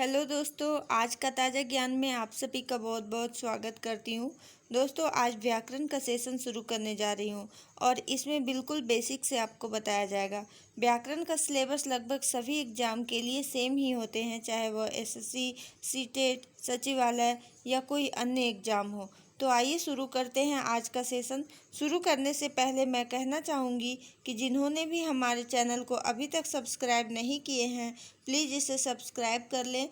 Hello दोस्तों, आज का ताज़ा ज्ञान में आप सभी का बहुत बहुत स्वागत करती हूँ। दोस्तों, आज व्याकरण का सेशन शुरू करने जा रही हूँ और इसमें बिल्कुल बेसिक से आपको बताया जाएगा। व्याकरण का सिलेबस लगभग सभी एग्जाम के लिए सेम ही होते हैं, चाहे वह एसएससी, सीटेट, सचिवालय या कोई अन्य एग्जाम हो। तो आइए शुरू करते हैं आज का सेशन। शुरू करने से पहले मैं कहना चाहूँगी कि जिन्होंने भी हमारे चैनल को अभी तक सब्सक्राइब नहीं किए हैं, प्लीज़ इसे सब्सक्राइब कर लें,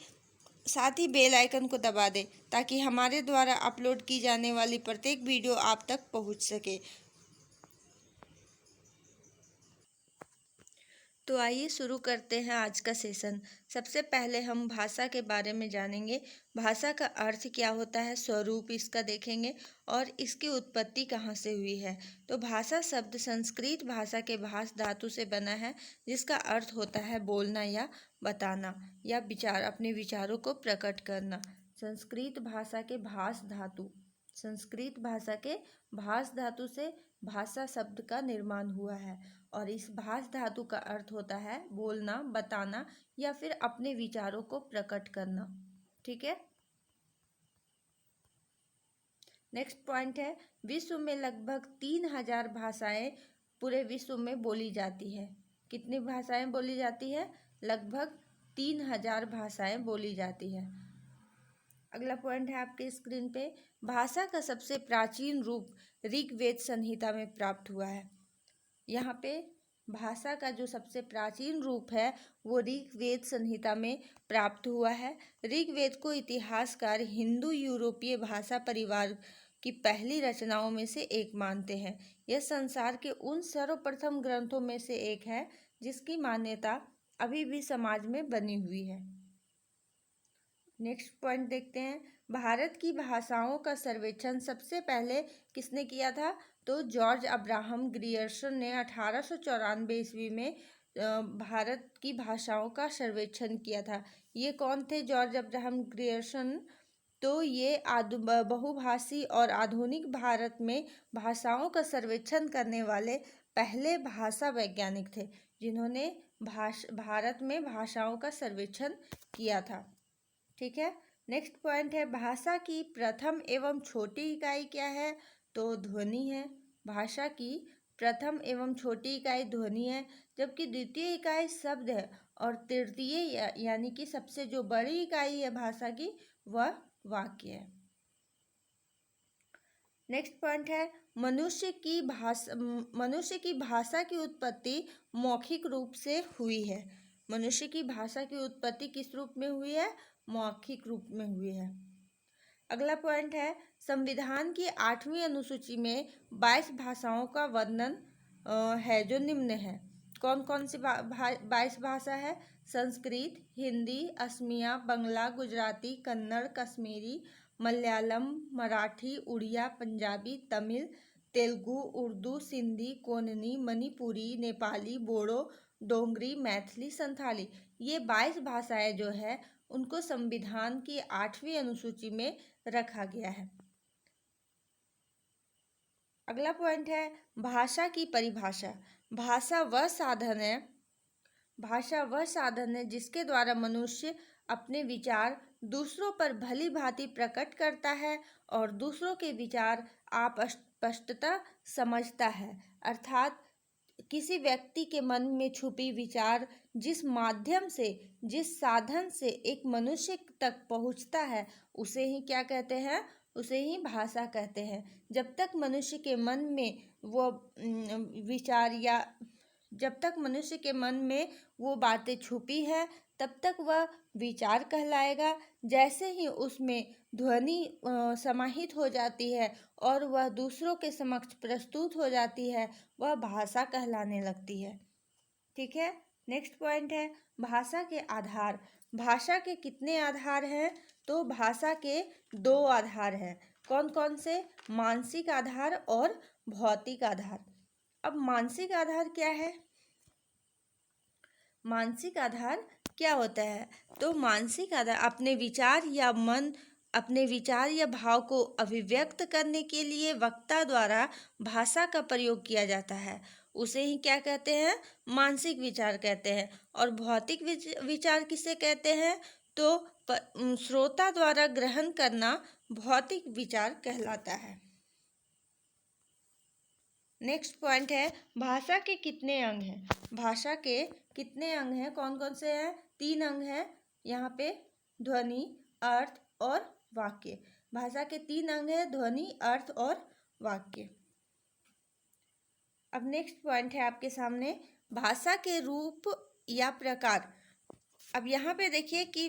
साथ ही बेल आइकन को दबा दें ताकि हमारे द्वारा अपलोड की जाने वाली प्रत्येक वीडियो आप तक पहुंच सके। तो आइए शुरू करते हैं आज का सेशन। सबसे पहले हम भाषा के बारे में जानेंगे। भाषा का अर्थ क्या होता है, स्वरूप इसका देखेंगे और इसकी उत्पत्ति कहाँ से हुई है। तो भाषा शब्द संस्कृत भाषा के भास धातु से बना है, जिसका अर्थ होता है बोलना या बताना या विचार, अपने विचारों को प्रकट करना। संस्कृत भाषा के भास धातु, संस्कृत भाषा के भास धातु से भाषा शब्द का निर्माण हुआ है और इस भास धातु का अर्थ होता है बोलना, बताना या फिर अपने विचारों को प्रकट करना। ठीक है। नेक्स्ट पॉइंट है, विश्व में लगभग 3000 भाषाएं पूरे विश्व में बोली जाती है। कितनी भाषाएं बोली जाती है? लगभग 3000 भाषाएं बोली जाती है। अगला पॉइंट है आपके स्क्रीन पे, भाषा का सबसे प्राचीन रूप ऋग्वेद संहिता में प्राप्त हुआ है। यहाँ पे भाषा का जो सबसे प्राचीन रूप है वो ऋग्वेद संहिता में प्राप्त हुआ है। ऋग्वेद को इतिहासकार हिंदू यूरोपीय भाषा परिवार की पहली रचनाओं में से एक मानते हैं। यह संसार के उन सर्वप्रथम ग्रंथों में से एक है जिसकी मान्यता अभी भी समाज में बनी हुई है। नेक्स्ट पॉइंट देखते हैं, भारत की भाषाओं का सर्वेक्षण सबसे पहले किसने किया था? तो जॉर्ज अब्राहम ग्रियर्सन ने 1894 ईस्वी में भारत की भाषाओं का सर्वेक्षण किया था। ये कौन थे जॉर्ज अब्राहम ग्रियर्सन? तो ये बहुभाषी और आधुनिक भारत में भाषाओं का सर्वेक्षण करने वाले पहले भाषा वैज्ञानिक थे, जिन्होंने भारत में भाषाओं का सर्वेक्षण किया था। ठीक है। नेक्स्ट पॉइंट है, भाषा की प्रथम एवं छोटी इकाई क्या है? तो ध्वनि है। भाषा की प्रथम एवं छोटी इकाई ध्वनि है, जबकि द्वितीय इकाई शब्द है और तृतीय यानी कि सबसे जो बड़ी इकाई है भाषा की वह वाक्य है। नेक्स्ट पॉइंट है, मनुष्य की भाषा की उत्पत्ति मौखिक रूप से हुई है। मनुष्य की भाषा की उत्पत्ति किस रूप में हुई है? मौखिक रूप में हुई है। अगला पॉइंट है, संविधान की 8वीं अनुसूची में 22 भाषाओं का वर्णन है जो निम्न है। कौन कौन सी 22 भाषा है? संस्कृत, हिंदी, असमिया, बंगला, गुजराती, कन्नड़, कश्मीरी, मलयालम, मराठी, उड़िया, पंजाबी, तमिल, तेलुगु, उर्दू, सिंधी, कोननी, मणिपुरी, नेपाली, बोडो, डोंगरी, मैथिली, संथाली। ये 22 भाषाएं जो है उनको संविधान की 8वीं अनुसूची में रखा गया है। अगला पॉइंट है, भाषा की परिभाषा। भाषा वह साधन है जिसके द्वारा मनुष्य अपने विचार दूसरों पर भली भांति प्रकट करता है और दूसरों के विचार आप स्पष्टता समझता है। अर्थात किसी व्यक्ति के मन में छुपी विचार जिस माध्यम से, जिस साधन से एक मनुष्य तक पहुंचता है, उसे ही क्या कहते हैं? उसे ही भाषा कहते हैं। जब तक मनुष्य के मन में वो विचार या जब तक मनुष्य के मन में वो बातें छुपी है तब तक वह विचार कहलाएगा। जैसे ही उसमें ध्वनि समाहित हो जाती है और वह दूसरों के समक्ष प्रस्तुत हो जाती है, वह भाषा कहलाने लगती है। ठीक है। नेक्स्ट पॉइंट है, भाषा के आधार। भाषा के कितने आधार हैं? तो भाषा के 2 आधार हैं। कौन कौन से? मानसिक आधार और भौतिक आधार। अब मानसिक आधार क्या है? मानसिक आधार क्या होता है? तो मानसिक आधार अपने विचार या भाव को अभिव्यक्त करने के लिए वक्ता द्वारा भाषा का प्रयोग किया जाता है, उसे ही क्या कहते हैं? मानसिक विचार कहते हैं। और भौतिक विचार किसे कहते हैं? तो श्रोता द्वारा ग्रहण करना भौतिक विचार कहलाता है। नेक्स्ट पॉइंट है, भाषा के कितने अंग हैं? भाषा के कितने अंग हैं? कौन कौन से हैं? 3 अंग हैं यहाँ पे, ध्वनि, अर्थ और वाक्य। भाषा के 3 अंग हैं, ध्वनि, अर्थ और वाक्य। अब नेक्स्ट पॉइंट है आपके सामने, भाषा के रूप या प्रकार। अब यहाँ पे देखिए कि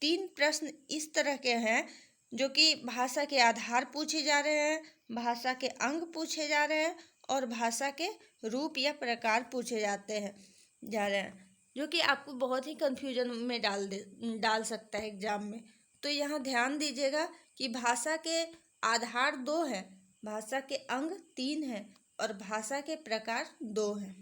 3 प्रश्न इस तरह के हैं जो कि भाषा के आधार पूछे जा रहे हैं, भाषा के अंग पूछे जा रहे हैं और भाषा के रूप या प्रकार पूछे जा रहे हैं, जो कि आपको बहुत ही कंफ्यूजन में डाल सकता है एग्जाम में। तो यहाँ ध्यान दीजिएगा कि भाषा के आधार 2 हैं, भाषा के अंग 3 हैं और भाषा के प्रकार 2 हैं।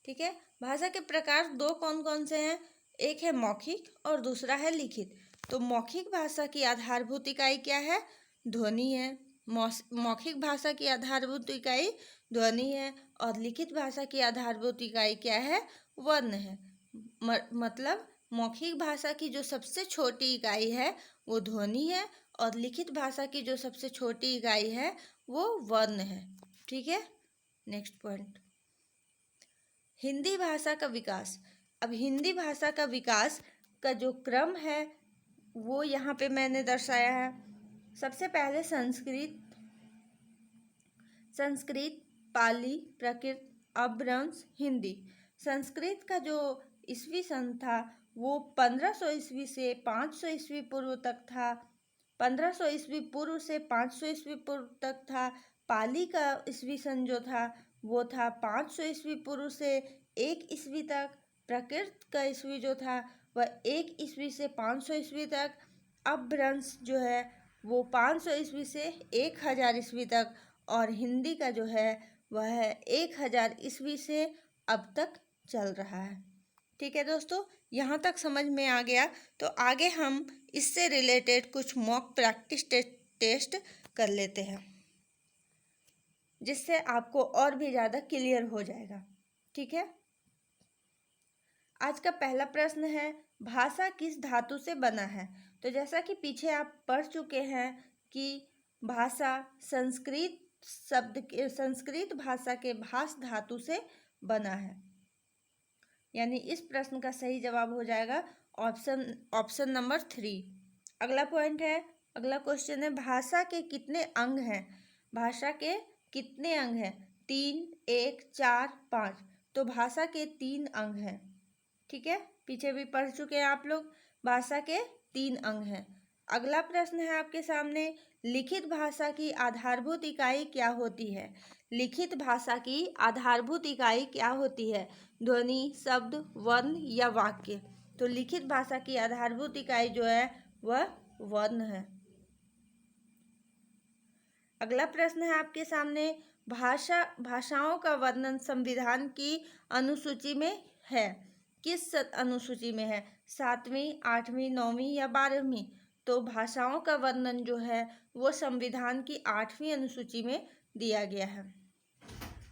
ठीक है, भाषा के प्रकार 2 कौन कौन से हैं? एक है मौखिक और दूसरा है लिखित। तो मौखिक भाषा की आधारभूत इकाई क्या है? ध्वनि है। मौखिक भाषा की आधारभूत इकाई ध्वनि है और लिखित भाषा की आधारभूत इकाई क्या है? वर्ण है। मतलब मौखिक भाषा की जो सबसे छोटी इकाई है वो ध्वनि है और लिखित भाषा की जो सबसे छोटी इकाई है वो वर्ण है। ठीक है, नेक्स्ट पॉइंट, हिंदी भाषा का विकास। अब हिंदी भाषा का विकास का जो क्रम है वो यहाँ पे मैंने दर्शाया है। सबसे पहले संस्कृत, पाली, प्राकृत, अपभ्रंश, हिंदी। संस्कृत का जो ईस्वी सन था वो 1500 ईस्वी से 500 ईस्वी पूर्व तक था। 1500 ईस्वी पूर्व से 500 ईस्वी पूर्व तक था। पाली का ईस्वी सन जो था वो था 500 ईस्वी पूर्व से 1 ईस्वी तक। प्राकृत का ईस्वी जो था वह 1 ईस्वी से 500 ईस्वी तक। अपभ्रंश जो है वो 500 ईस्वी से 1000 ईस्वी तक। और हिंदी का जो है वह है 1000 ईस्वी से अब तक चल रहा है। ठीक है दोस्तों, यहाँ तक समझ में आ गया। तो आगे हम इससे रिलेटेड कुछ मॉक प्रैक्टिस टेस्ट कर लेते हैं, जिससे आपको और भी ज़्यादा क्लियर हो जाएगा। ठीक है, आज का पहला प्रश्न है, भाषा किस धातु से बना है? तो जैसा कि पीछे आप पढ़ चुके हैं कि भाषा संस्कृत भाषा के भास धातु से बना है। यानी इस प्रश्न का सही जवाब हो जाएगा ऑप्शन नंबर 3। अगला पॉइंट है, अगला क्वेश्चन है, भाषा के कितने अंग हैं? भाषा के कितने अंग हैं? 3, 1, 4, 5। तो भाषा के 3 अंग हैं। ठीक है, पीछे भी पढ़ चुके हैं आप लोग, भाषा के 3 अंग हैं। अगला प्रश्न है आपके सामने, लिखित भाषा की आधारभूत इकाई क्या होती है? लिखित भाषा की आधारभूत इकाई क्या होती है? ध्वनि, शब्द, वर्ण या वाक्य? तो लिखित भाषा की आधारभूत इकाई जो है वह वर्ण है। अगला प्रश्न है आपके सामने, भाषाओं का वर्णन संविधान की अनुसूची में है। किस अनुसूची में है? 7वीं, 8वीं, 9वीं या 12वीं? तो भाषाओं का वर्णन जो है वो संविधान की 8वीं अनुसूची में दिया गया है।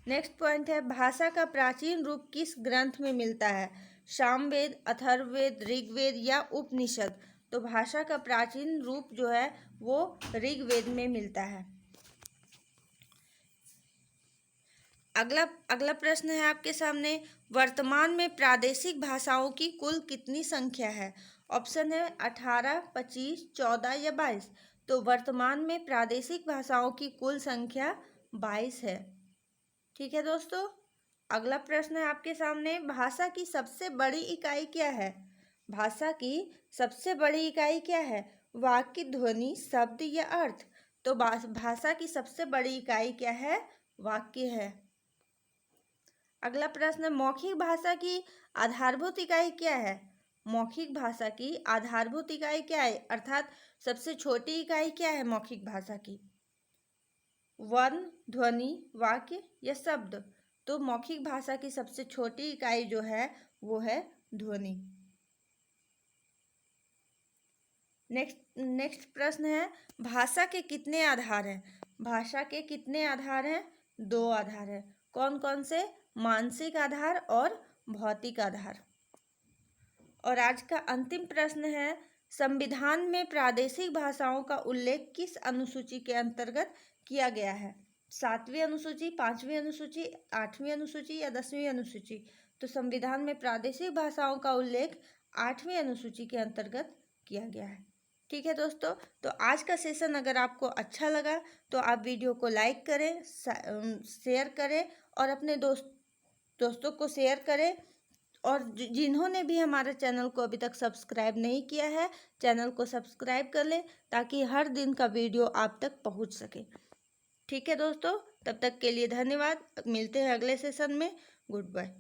नेक्स्ट पॉइंट है, भाषा का प्राचीन रूप किस ग्रंथ में मिलता है? सामवेद, अथर्ववेद, ऋग्वेद या उपनिषद? तो भाषा का प्राचीन रूप जो है वो ऋग्वेद में मिलता है। अगला प्रश्न है आपके सामने, वर्तमान में प्रादेशिक भाषाओं की कुल कितनी संख्या है? ऑप्शन है 18, 25, 14 या 22। तो वर्तमान में प्रादेशिक भाषाओं की कुल संख्या 22 है। ठीक है दोस्तों, अगला प्रश्न है आपके सामने, भाषा की सबसे बड़ी इकाई क्या है? भाषा की सबसे बड़ी इकाई क्या है? वाक्य, ध्वनि, शब्द या अर्थ? तो भाषा की सबसे बड़ी इकाई क्या है? वाक्य है। अगला प्रश्न, मौखिक भाषा की आधारभूत इकाई क्या है? मौखिक भाषा की आधारभूत इकाई क्या है, अर्थात सबसे छोटी इकाई क्या है मौखिक भाषा की? वर्ण, ध्वनि, वाक्य या शब्द? तो मौखिक भाषा की सबसे छोटी इकाई जो है वो है ध्वनि। नेक्स्ट प्रश्न है, भाषा के कितने आधार हैं? भाषा के कितने आधार हैं? 2 आधार हैं। कौन कौन से? मानसिक आधार और भौतिक आधार। और आज का अंतिम प्रश्न है, संविधान में प्रादेशिक भाषाओं का उल्लेख किस अनुसूची के अंतर्गत किया गया है? 7वीं अनुसूची, 5वीं अनुसूची, 8वीं अनुसूची या 10वीं अनुसूची? तो संविधान में प्रादेशिक भाषाओं का उल्लेख 8वीं अनुसूची के अंतर्गत किया गया है। ठीक है दोस्तों, तो आज का सेशन अगर आपको अच्छा लगा तो आप वीडियो को लाइक करें, शेयर करें और अपने दोस्तों को शेयर करें। और जिन्होंने भी हमारे चैनल को अभी तक सब्सक्राइब नहीं किया है, चैनल को सब्सक्राइब कर लें ताकि हर दिन का वीडियो आप तक पहुंच सके। ठीक है दोस्तों, तब तक के लिए धन्यवाद। मिलते हैं अगले सेशन में। Good bye.